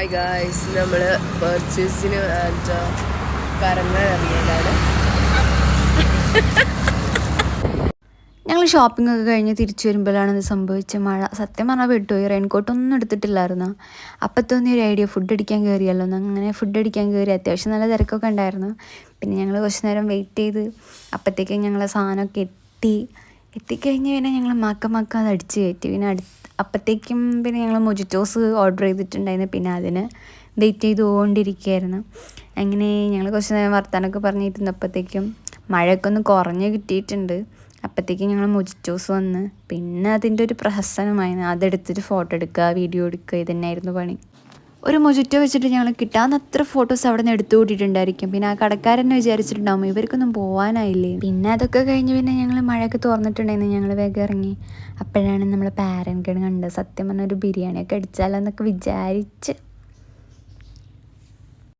Hi guys, നമ്മൾ പർച്ചേസിന് കറങ്ങാൻ ഇറങ്ങിയതാണ്. ഞങ്ങൾ ഷോപ്പിംഗ് ഒക്കെ കഴിഞ്ഞ് തിരിച്ചു വരുമ്പോഴാണ് ഇത് സംഭവിച്ച മഴ. സത്യം പറഞ്ഞാൽ വിട്ടുപോയി. റെയിൻകോട്ടൊന്നും എടുത്തിട്ടില്ലായിരുന്നു. അപ്പം തോന്നിയ ഒരു ഐഡിയ, ഫുഡ് അടിക്കാൻ കയറിയല്ലോ എന്ന്. അങ്ങനെ ഫുഡ് അടിക്കാൻ കയറി. അത്യാവശ്യം നല്ല തിരക്കൊക്കെ ഉണ്ടായിരുന്നു. പിന്നെ ഞങ്ങൾ കുറച്ച് നേരം വെയിറ്റ് ചെയ്ത് അപ്പോഴത്തേക്കും ഞങ്ങളെ സാധനമൊക്കെ എത്തിക്കഴിഞ്ഞ് പിന്നെ ഞങ്ങൾ മക്ക അത് അടിച്ച് കയറ്റി. പിന്നെ അപ്പോഴത്തേക്കും പിന്നെ ഞങ്ങൾ മൊജിറ്റോസ് ഓർഡർ ചെയ്തിട്ടുണ്ടായിരുന്നു. പിന്നെ അതിന് വെയിറ്റ് ചെയ്ത് പോകൊണ്ടിരിക്കുകയായിരുന്നു. അങ്ങനെ ഞങ്ങൾ കുറച്ച് നേരം വർത്താനമൊക്കെ പറഞ്ഞിരുന്നപ്പോഴത്തേക്കും മഴയൊക്കെ ഒന്ന് കുറഞ്ഞ് കിട്ടിയിട്ടുണ്ട്. അപ്പോഴത്തേക്കും ഞങ്ങൾ മൊജിറ്റോസ് വന്ന് പിന്നെ അതിൻ്റെ ഒരു പ്രഹസനമായിരുന്നു. അതെടുത്തിട്ട് ഫോട്ടോ എടുക്കുക, വീഡിയോ എടുക്കുക, ഇതന്നെയായിരുന്നു പണി. ഒരു മൊജിറ്റോ വെച്ചിട്ട് ഞങ്ങൾ കിട്ടാവുന്നത്ര ഫോട്ടോസ് അവിടെ നിന്ന് എടുത്തു കൂട്ടിയിട്ടുണ്ടായിരിക്കും. പിന്നെ ആ കടക്കാരനെ വിചാരിച്ചിട്ടുണ്ടാവും ഇവർക്കൊന്നും പോകാനായില്ലേ. പിന്നെ അതൊക്കെ കഴിഞ്ഞ് പിന്നെ ഞങ്ങൾ മഴയൊക്കെ തുറന്നിട്ടുണ്ടായിരുന്നു. ഞങ്ങൾ വേഗം ഇറങ്ങി. അപ്പോഴാണ് നമ്മൾ പാരൻകേട് കണ്ടത്. സത്യം പറഞ്ഞാൽ ഒരു ബിരിയാണിയൊക്കെ അടിച്ചാലോ എന്നൊക്കെ വിചാരിച്ച്